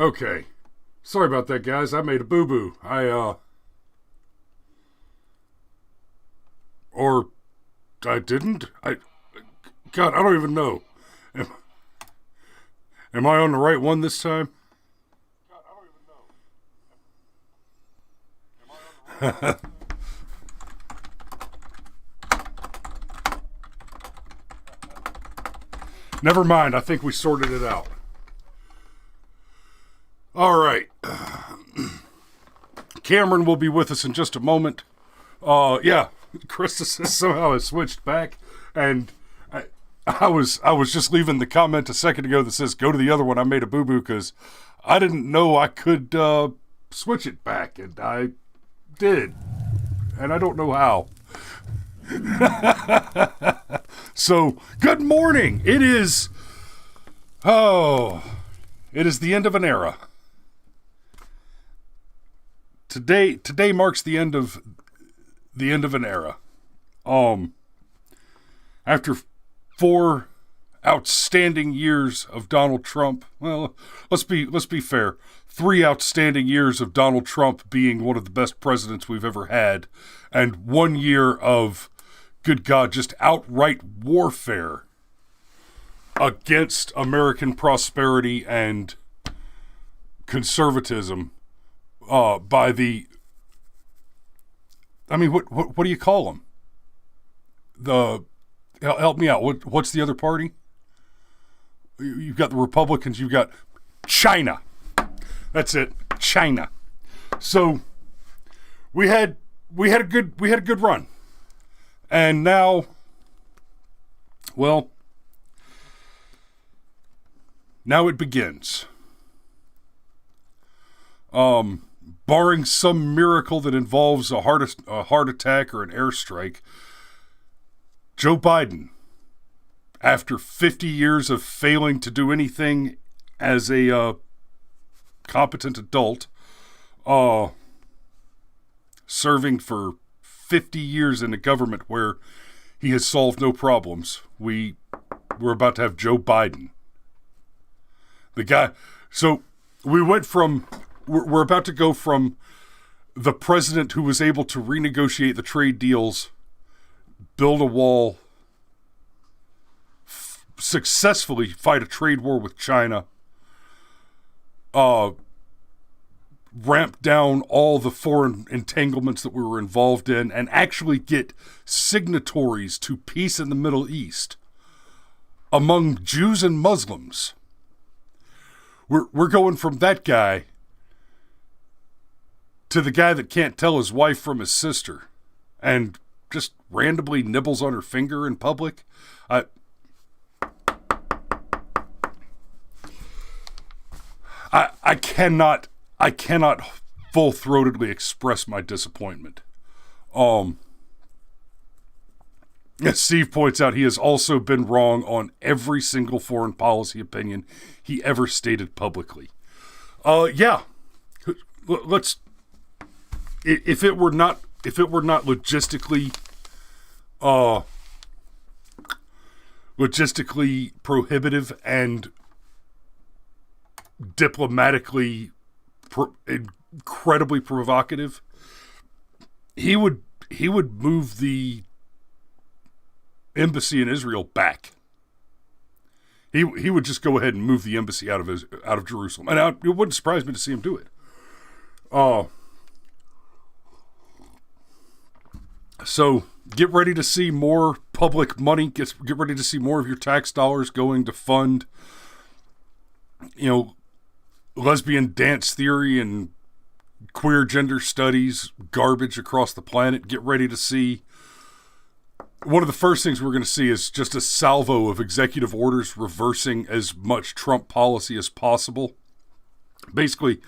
Okay. Sorry about that, guys. I made a boo-boo. Or I didn't? God, I don't even know. Am, am I on the right one this time? God, I don't even know. Am I on the right one? Never mind. I think we sorted it out. All right. Cameron will be with us in just a moment. Yeah, Krista somehow has switched back, and I was just leaving the comment a second ago that says go to the other one. I made a boo boo because I didn't know I could switch it back, and I did, and I don't know how. So good morning. It is the end of an era. Today marks the end of an era. After 4 outstanding years of Donald Trump, well, let's be fair. 3 outstanding years of Donald Trump being one of the best presidents we've ever had, and 1 year of, good God, just outright warfare against American prosperity and conservatism. By the, I mean, what do you call them? Help me out. What's the other party? You've got the Republicans. You've got China. That's it, China. So we had a good run, and now, well, now it begins. Barring some miracle that involves a heart attack or an airstrike, Joe Biden, after 50 years of failing to do anything as a competent adult, serving for 50 years in a government where he has solved no problems, we're about to have Joe Biden. The guy, so we went from... We're about to go from the president who was able to renegotiate the trade deals, build a wall, successfully fight a trade war with China, ramp down all the foreign entanglements that we were involved in, and actually get signatories to peace in the Middle East among Jews and Muslims. We're going from that guy to the guy that can't tell his wife from his sister and just randomly nibbles on her finger in public. I cannot full-throatedly express my disappointment. As Steve points out, he has also been wrong on every single foreign policy opinion he ever stated publicly. Yeah. Let's... If it were not logistically prohibitive and diplomatically incredibly provocative, he would move the embassy in Israel back. He would just go ahead and move the embassy out of Jerusalem, and it wouldn't surprise me to see him do it. So get ready to see more public money. Get ready to see more of your tax dollars going to fund, lesbian dance theory and queer gender studies garbage across the planet. Get ready to see, one of the first things we're going to see is just a salvo of executive orders reversing as much Trump policy as possible. Basically,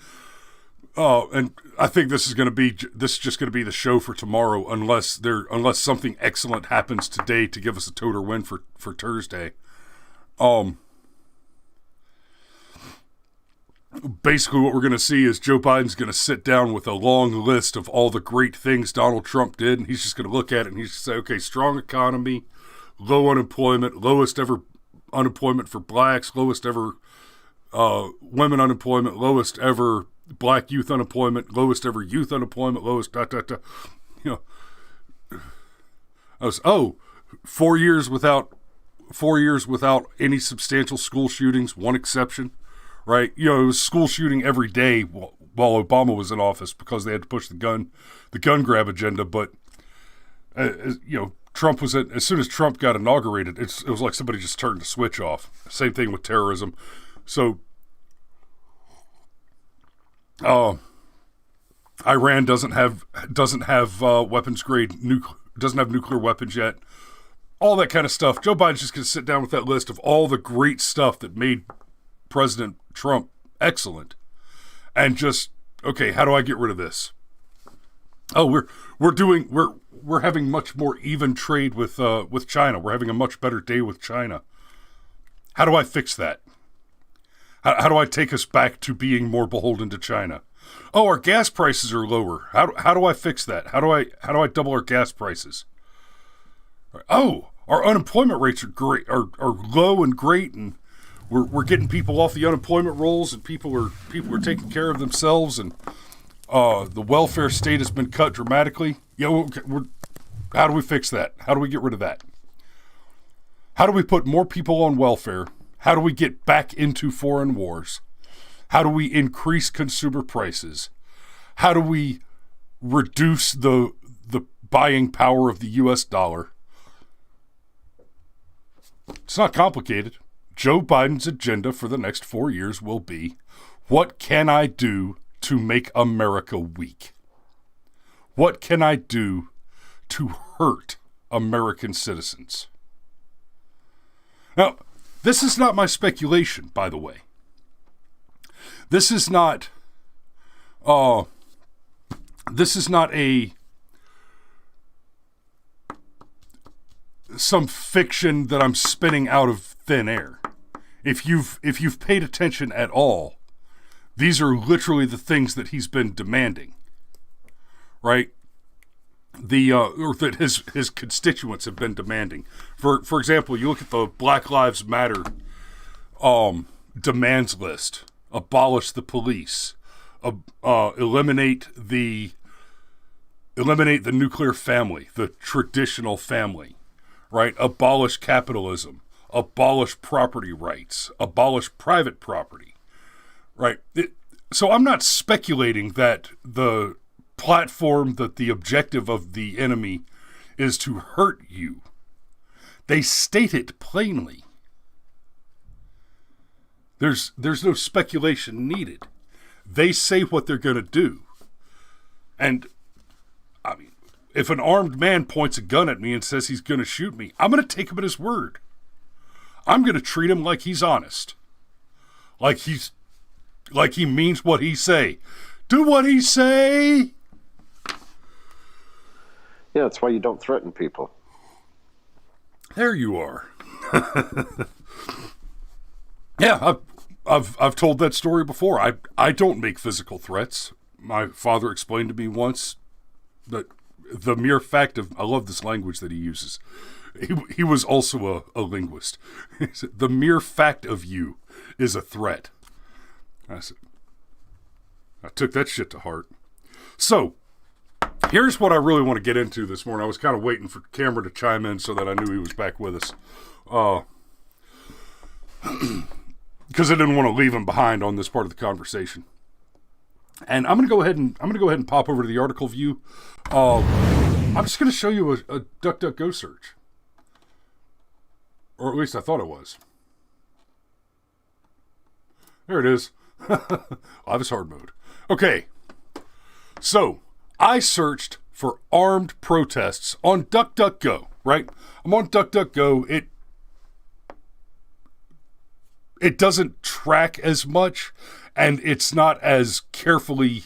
and I think this is just going to be the show for tomorrow, unless something excellent happens today to give us a total win for Thursday. Basically what we're going to see is Joe Biden's going to sit down with a long list of all the great things Donald Trump did, and he's just going to look at it and he's going to say, okay, strong economy, low unemployment, lowest ever unemployment for blacks, lowest ever women unemployment, lowest ever black youth unemployment, lowest ever youth unemployment, lowest You know, I was 4 years without 4 years without any substantial school shootings, one exception, right? It was school shooting every day while Obama was in office because they had to push the gun grab agenda. But Trump was as soon as Trump got inaugurated, it was like somebody just turned the switch off. Same thing with terrorism. So, Iran doesn't have weapons grade doesn't have nuclear weapons yet. All that kind of stuff. Joe Biden's just going to sit down with that list of all the great stuff that made President Trump excellent, and just, okay, how do I get rid of this? Oh, we're having much more even trade with China. We're having a much better day with China. How do I fix that? How do I take us back to being more beholden to China? Oh, our gas prices are lower. How do I fix that? How do I double our gas prices? Oh, our unemployment rates are great, are low and great, and we're getting people off the unemployment rolls, and people are taking care of themselves, and the welfare state has been cut dramatically. How do we fix that? How do we get rid of that? How do we put more people on welfare? How do we get back into foreign wars? How do we increase consumer prices? How do we reduce the buying power of the U.S. dollar? It's not complicated. Joe Biden's agenda for the next 4 years will be, what can I do to make America weak? What can I do to hurt American citizens? Now, this is not my speculation, by the way. This is not some fiction that I'm spinning out of thin air. If you've paid attention at all, these are literally the things that he's been demanding, right? Or that his constituents have been demanding. For example, you look at the Black Lives Matter demands list. Abolish the police. Eliminate the nuclear family, the traditional family, right? Abolish capitalism. Abolish property rights. Abolish private property, right? So I'm not speculating that the platform, that the objective of the enemy is to hurt you. They state it plainly. There's no speculation needed. They say what they're going to do. And, I mean, if an armed man points a gun at me and says he's going to shoot me, I'm going to take him at his word. I'm going to treat him like he's honest. Like he means what he say. Do what he say! Yeah, that's why you don't threaten people. There you are. Yeah, I've told that story before. I don't make physical threats. My father explained to me once that the mere fact of, I love this language that he uses. He was also a linguist. He said, the mere fact of you is a threat. I took that shit to heart. So, here's what I really want to get into this morning. I was kind of waiting for Cameron to chime in so that I knew he was back with us. Because I didn't want to leave him behind on this part of the conversation. And I'm going to go ahead and pop over to the article view. I'm just going to show you a DuckDuckGo search. Or at least I thought it was. There it is. Live is hard mode. Okay. So, I searched for armed protests on DuckDuckGo, right? I'm on DuckDuckGo. It doesn't track as much, and it's not as carefully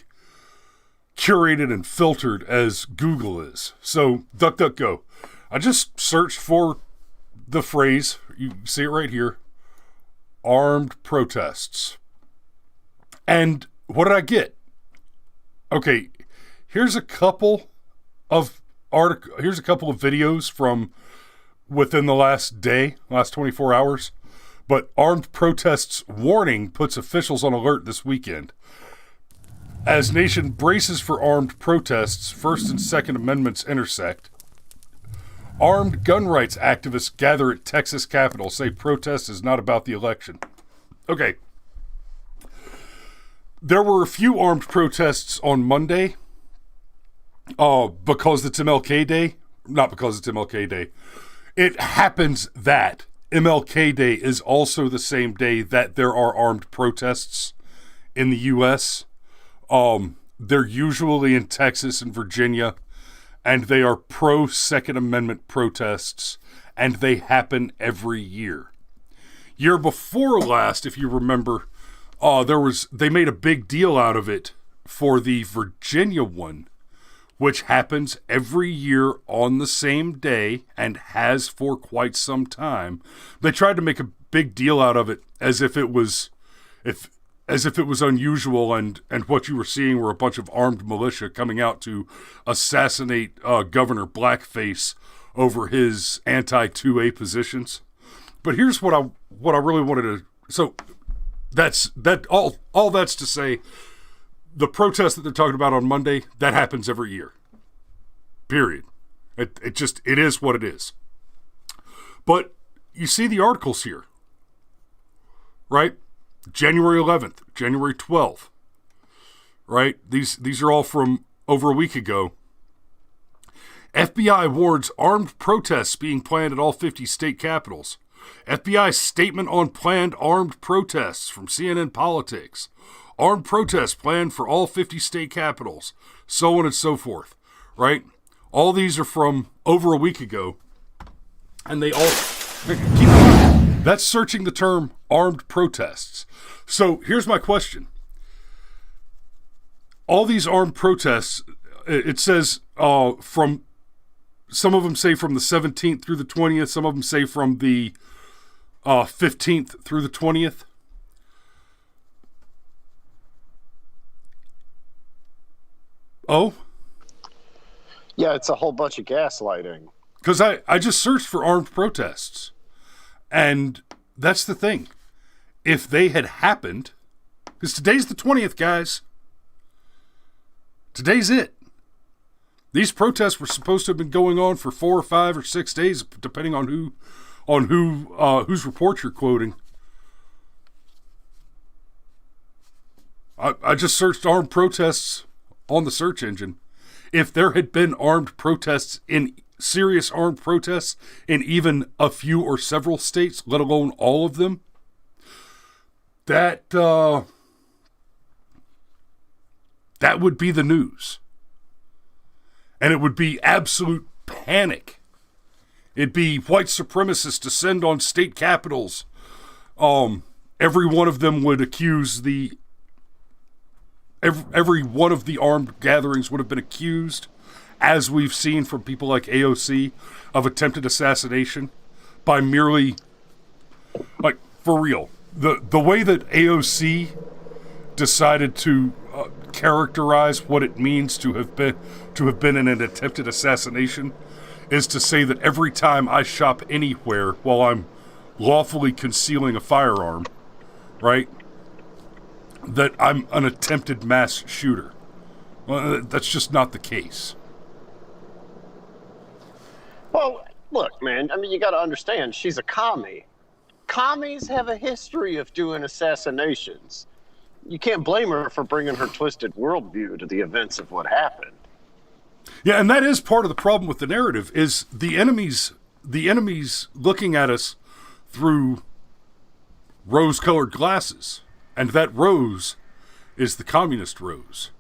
curated and filtered as Google is. So, DuckDuckGo. I just searched for the phrase, you see it right here, armed protests. And what did I get? Okay, here's a couple of videos from within the last 24 hours. But armed protests warning puts officials on alert this weekend. As nation braces for armed protests, First and Second Amendments intersect. Armed gun rights activists gather at Texas Capitol, say protest is not about the election. Okay. There were a few armed protests on Monday because it's MLK Day. Not because it's MLK Day. It happens that MLK Day is also the same day that there are armed protests in the U.S. They're usually in Texas and Virginia, and they are pro-Second Amendment protests, and they happen every year. Year before last, if you remember, they made a big deal out of it for the Virginia one, which happens every year on the same day and has for quite some time. They tried to make a big deal out of it as if it was unusual, and what you were seeing were a bunch of armed militia coming out to assassinate Governor Blackface over his anti-2A positions. But here's what I really wanted to. So all that's to say, the protest that they're talking about on Monday, that happens every year. Period. It is what it is. But you see the articles here, right? January 11th, January 12th, right? These are all from over a week ago. FBI warns armed protests being planned at all 50 state capitals. FBI statement on planned armed protests from CNN Politics. Armed protests planned for all 50 state capitals, so on and so forth, right? All these are from over a week ago, and they all... Keep in mind, that's searching the term armed protests. So here's my question. All these armed protests, it says from... Some of them say from the 17th through the 20th. Some of them say from the 15th through the 20th. Oh? Yeah, it's a whole bunch of gaslighting. Because I just searched for armed protests. And that's the thing. If they had happened... Because today's the 20th, guys. Today's it. These protests were supposed to have been going on for 4 or 5 or 6 days, depending on whose report you're quoting. I just searched armed protests on the search engine. If there had been serious armed protests in even a few or several states, let alone all of them, that would be the news. And it would be absolute panic. It'd be white supremacists descend on state capitals. Every one of them would accuse every one of the armed gatherings would have been accused, as we've seen from people like AOC, of attempted assassination by merely, like, for real. The way that AOC decided to characterize what it means to have been in an attempted assassination is to say that every time I shop anywhere while I'm lawfully concealing a firearm, right, that I'm an attempted mass shooter. Well, that's just not the case. Well, look, man, I mean, you got to understand, she's a commie. Commies have a history of doing assassinations. You can't blame her for bringing her twisted worldview to the events of what happened. Yeah, and that is part of the problem with the narrative, is the enemies looking at us through rose-colored glasses. And that rose is the communist rose.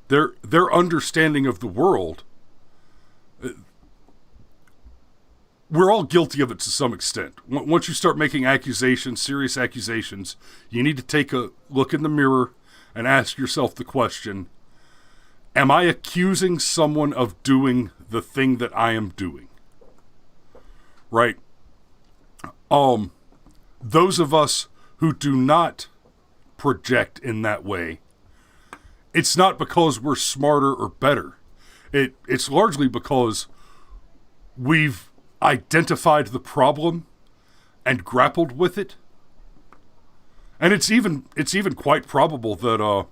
Their understanding of the world, we're all guilty of it to some extent. Once you start making accusations, serious accusations, you need to take a look in the mirror and ask yourself the question, am I accusing someone of doing the thing that I am doing? Right? Those of us who do not project in that way, it's not because we're smarter or better. It's largely because we've identified the problem and grappled with it. And it's even quite probable that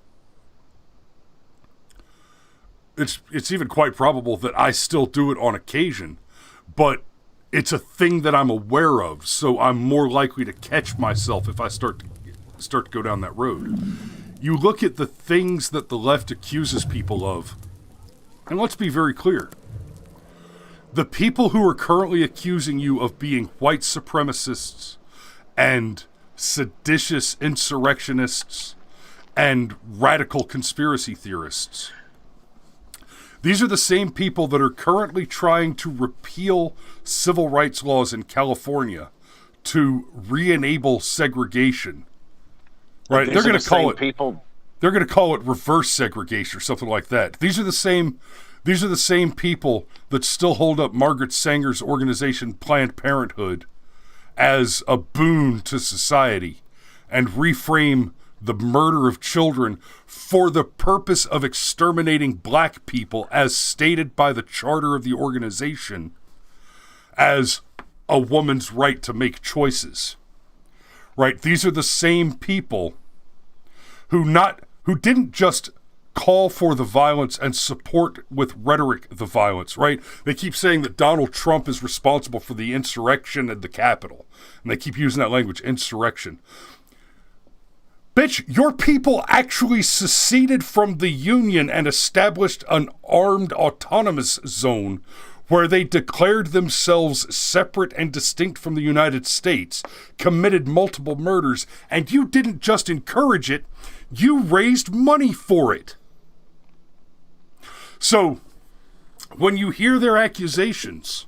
it's even quite probable that I still do it on occasion, but it's a thing that I'm aware of, so I'm more likely to catch myself if I start to go down that road. You look at the things that the left accuses people of, and let's be very clear. The people who are currently accusing you of being white supremacists and seditious insurrectionists and radical conspiracy theorists, these are the same people that are currently trying to repeal civil rights laws in California to re-enable segregation. Right? They're going to call it people. They're going to call it reverse segregation or something like that. These are the same people that still hold up Margaret Sanger's organization Planned Parenthood as a boon to society and reframe the murder of children for the purpose of exterminating black people, as stated by the charter of the organization, as a woman's right to make choices. Right? These are the same people who didn't just call for the violence and support with rhetoric the violence, right? They keep saying that Donald Trump is responsible for the insurrection at the Capitol. And they keep using that language, insurrection. Bitch, your people actually seceded from the Union and established an armed autonomous zone where they declared themselves separate and distinct from the United States, committed multiple murders, and you didn't just encourage it, you raised money for it. So, when you hear their accusations,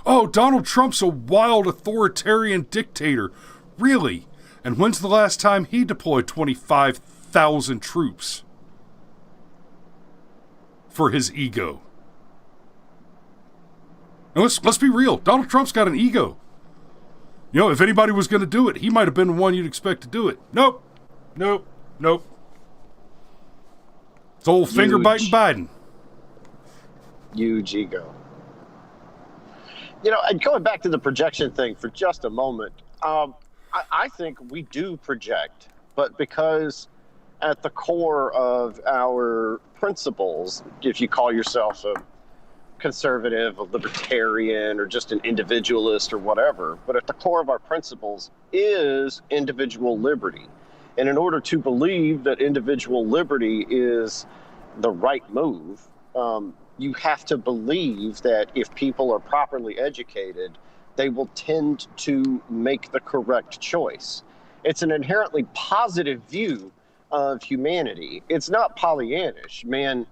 oh, Donald Trump's a wild authoritarian dictator. Really? And when's the last time he deployed 25,000 troops for his ego? Now let's be real. Donald Trump's got an ego. You know, if anybody was going to do it, he might have been the one you'd expect to do it. Nope. It's old finger-biting Biden. Huge ego. You know, and going back to the projection thing for just a moment, I think we do project, but because at the core of our principles, if you call yourself a conservative, a libertarian, or just an individualist or whatever, but at the core of our principles is individual liberty. And in order to believe that individual liberty is the right move, you have to believe that if people are properly educated, they will tend to make the correct choice. It's an inherently positive view of humanity. It's not Pollyannish. Man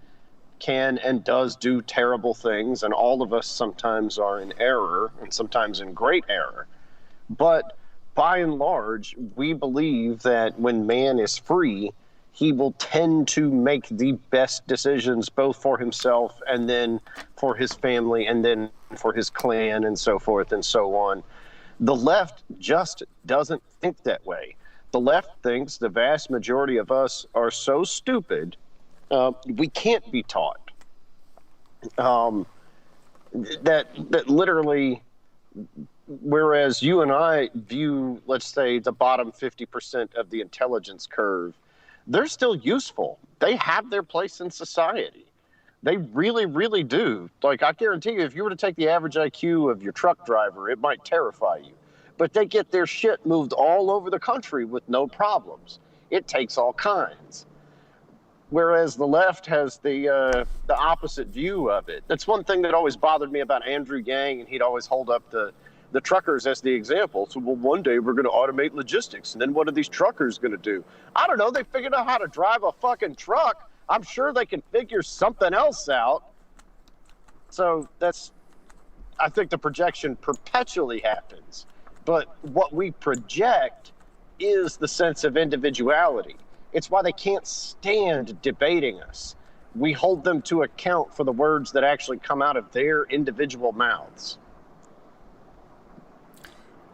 can and does do terrible things, and all of us sometimes are in error, and sometimes in great error. But by and large, we believe that when man is free, he will tend to make the best decisions both for himself and then for his family and then for his clan and so forth and so on. The left just doesn't think that way. The left thinks the vast majority of us are so stupid, we can't be taught. That literally, whereas you and I view, let's say, the bottom 50% of the intelligence curve, they're still useful. They have their place in society. They really, really do. Like, I guarantee you, if you were to take the average IQ of your truck driver, it might terrify you. But they get their shit moved all over the country with no problems. It takes all kinds. Whereas the left has the opposite view of it. That's one thing that always bothered me about Andrew Yang, and he'd always hold up the truckers as the example. So, well, one day we're going to automate logistics, and then what are these truckers going to do? I don't know. They figured out how to drive a fucking truck. I'm sure they can figure something else out. So I think the projection perpetually happens. But what we project is the sense of individuality. It's why they can't stand debating us. We hold them to account for the words that actually come out of their individual mouths.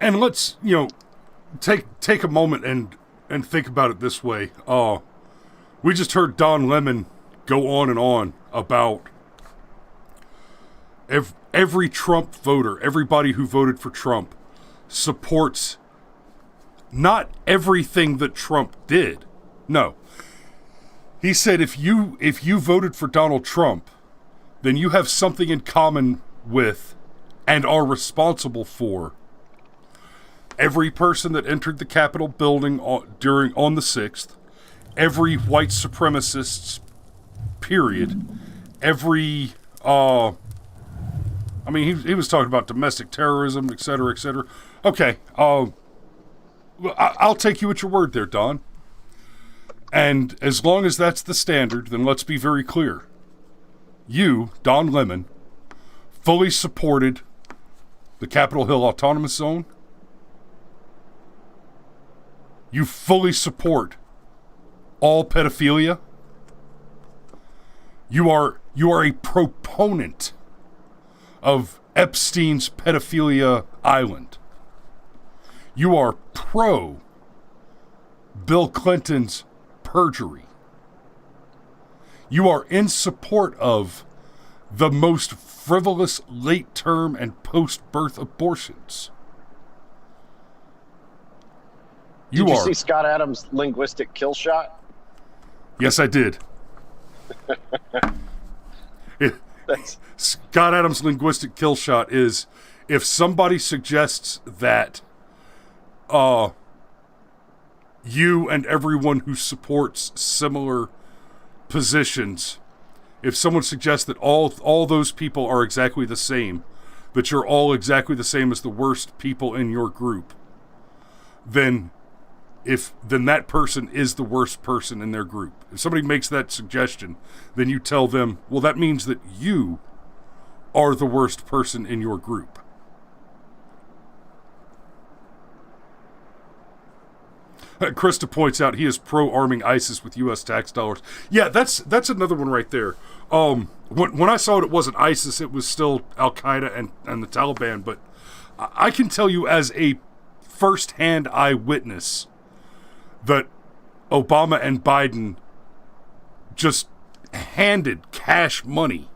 And let's, take a moment and think about it this way. We just heard Don Lemon go on and on about every Trump voter, everybody who voted for Trump, supports not everything that Trump did. No. He said if you voted for Donald Trump, then you have something in common with and are responsible for every person that entered the Capitol building on the 6th, every white supremacist, period, every, he was talking about domestic terrorism, et cetera, et cetera. Okay, I'll take you at your word there, Don. And as long as that's the standard, then let's be very clear. You, Don Lemon, fully supported the Capitol Hill Autonomous Zone. You fully support all pedophilia. You are a proponent of Epstein's pedophilia island. You are pro Bill Clinton's perjury. You are in support of the most frivolous late-term and post-birth abortions. Did you see Scott Adams' linguistic kill shot? Yes, I did. Scott Adams' linguistic kill shot is if somebody suggests that you and everyone who supports similar positions, if someone suggests that all those people are exactly the same, that you're all exactly the same as the worst people in your group, then that person is the worst person in their group. If somebody makes that suggestion, then you tell them, well, that means that you are the worst person in your group. Krista points out he is pro-arming ISIS with U.S. tax dollars. Yeah, that's another one right there. When I saw it wasn't ISIS, it was still Al-Qaeda and the Taliban, but I can tell you as a first-hand eyewitness that Obama and Biden just handed cash money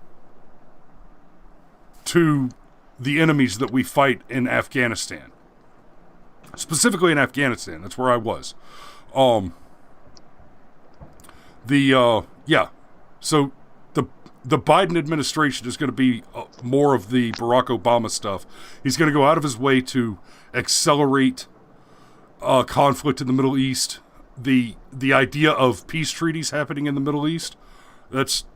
to the enemies that we fight in Afghanistan. Specifically in Afghanistan. That's where I was. So the Biden administration is going to be more of the Barack Obama stuff. He's going to go out of his way to accelerate conflict in the Middle East. The idea of peace treaties happening in the Middle East, that's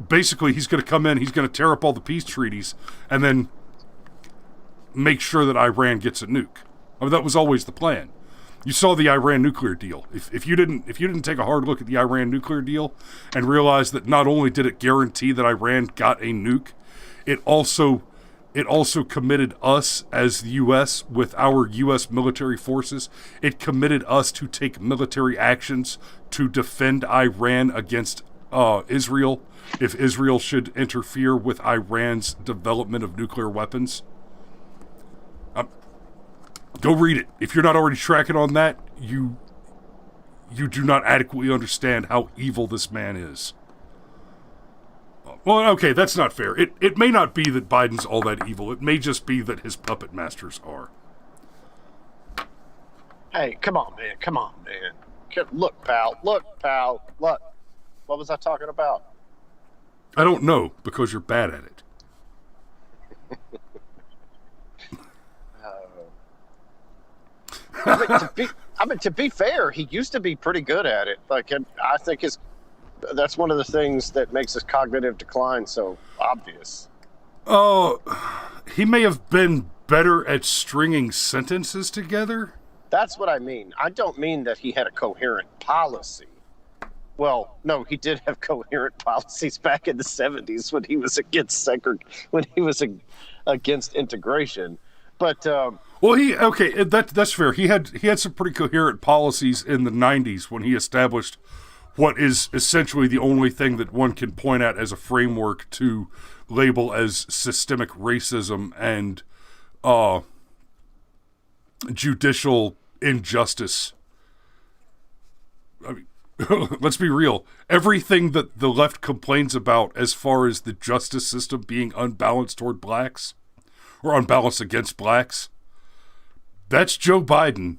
basically he's going to come in, he's going to tear up all the peace treaties, and then make sure that Iran gets a nuke. I mean, that was always the plan. You saw the Iran nuclear deal. If you didn't take a hard look at the Iran nuclear deal and realize that not only did it guarantee that Iran got a nuke, it also committed us as the U.S. with our U.S. military forces. It committed us to take military actions to defend Iran against Israel if Israel should interfere with Iran's development of nuclear weapons. Go read it. If you're not already tracking on that, you do not adequately understand how evil this man is. Well, okay, that's not fair. It may not be that Biden's all that evil. It may just be that his puppet masters are. Hey, come on, man. Look, pal. Look. What was I talking about? I don't know, because you're bad at it. To be fair, he used to be pretty good at it. Like, I think that's one of the things that makes his cognitive decline so obvious. Oh, he may have been better at stringing sentences together. That's what I mean. I don't mean that he had a coherent policy. Well, no, he did have coherent policies back in the 70s when he was against integration. But well, that's fair. He had some pretty coherent policies in the 90s when he established what is essentially the only thing that one can point at as a framework to label as systemic racism and judicial injustice. I mean, let's be real. Everything that the left complains about as far as the justice system being unbalanced toward blacks or unbalanced against blacks, That's Joe Biden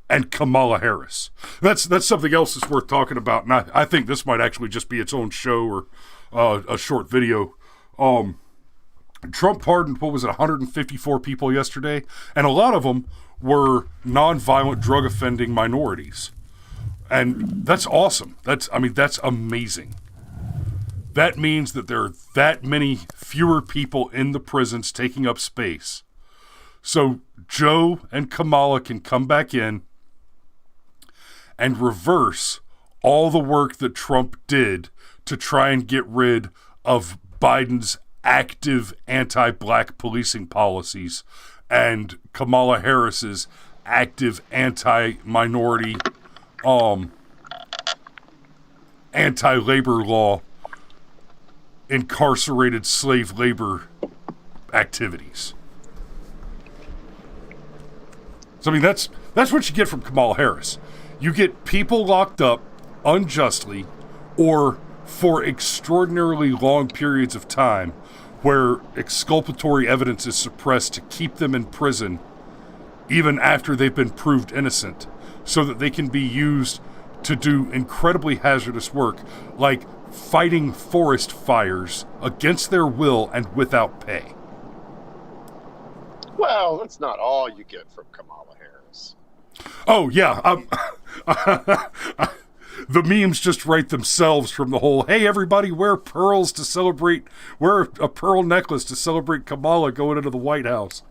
and Kamala Harris. That's something else that's worth talking about, and I think this might actually just be its own show or a short video. Trump pardoned, 154 people yesterday, and a lot of them were nonviolent drug offending minorities. And that's awesome. That's amazing. That means that there are that many fewer people in the prisons taking up space. So Joe and Kamala can come back in and reverse all the work that Trump did to try and get rid of Biden's active anti-black policing policies and Kamala Harris's active anti-minority, anti-labor law, incarcerated slave labor activities. So, I mean, that's what you get from Kamala Harris. You get people locked up unjustly or for extraordinarily long periods of time where exculpatory evidence is suppressed to keep them in prison even after they've been proved innocent, so that they can be used to do incredibly hazardous work like fighting forest fires against their will and without pay. Well, that's not all you get from Kamala Harris. Oh, yeah. The memes just write themselves from the whole, hey, everybody, wear pearls to celebrate, wear a pearl necklace to celebrate Kamala going into the White House.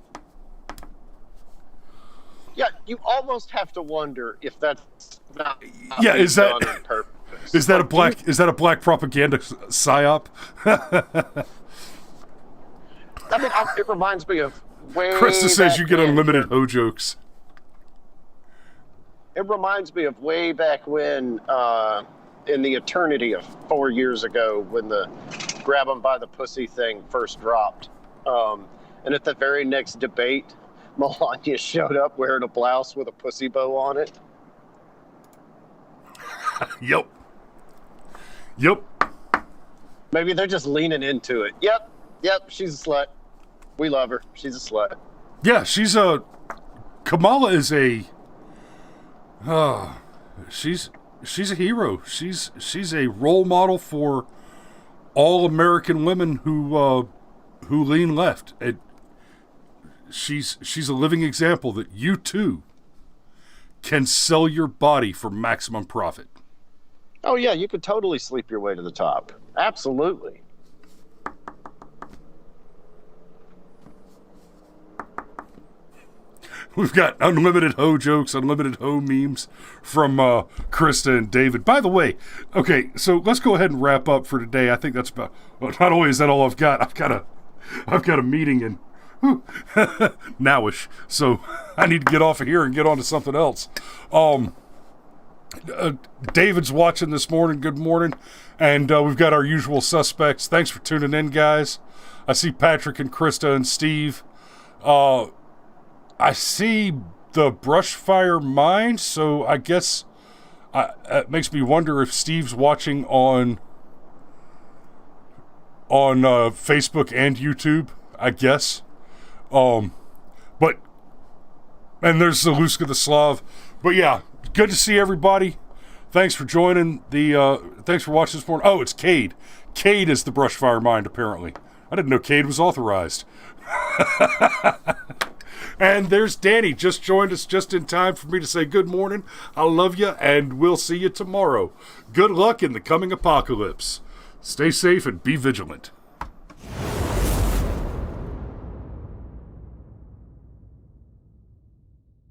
Yeah, you almost have to wonder if that's not yeah, is that done on purpose. is that a black propaganda psyop? I mean, it reminds me of way Krista says back you get when- unlimited hoe jokes. It reminds me of way back when, in the eternity of 4 years ago, when the grab 'em by the pussy thing first dropped. And at the very next debate, Melania showed up wearing a blouse with a pussy bow on it. Yep. Maybe they're just leaning into it. Yep, she's a slut. We love her. She's a slut. Yeah, Kamala is she's a hero. She's a role model for all American women who lean left. She's a living example that you too can sell your body for maximum profit. Oh yeah, you could totally sleep your way to the top. Absolutely. We've got unlimited hoe jokes, unlimited hoe memes from Krista and David. By the way, okay, so let's go ahead and wrap up for today. I think that's about. Well, not only is that all I've got a meeting in nowish, so I need to get off of here and get on to something else. David's watching this morning. Good morning, and we've got our usual suspects. Thanks for tuning in, guys. I see Patrick and Krista and Steve. I see the Brushfire Mine, so I guess it makes me wonder if Steve's watching on Facebook and YouTube, I guess. And there's Zaluska the Slav. But yeah, good to see everybody. Thanks for joining thanks for watching this morning. Oh, it's Cade. Cade is the Brushfire Mine, apparently. I didn't know Cade was authorized. And there's Danny, just joined us just in time for me to say good morning. I love you, and we'll see you tomorrow. Good luck in the coming apocalypse. Stay safe and be vigilant.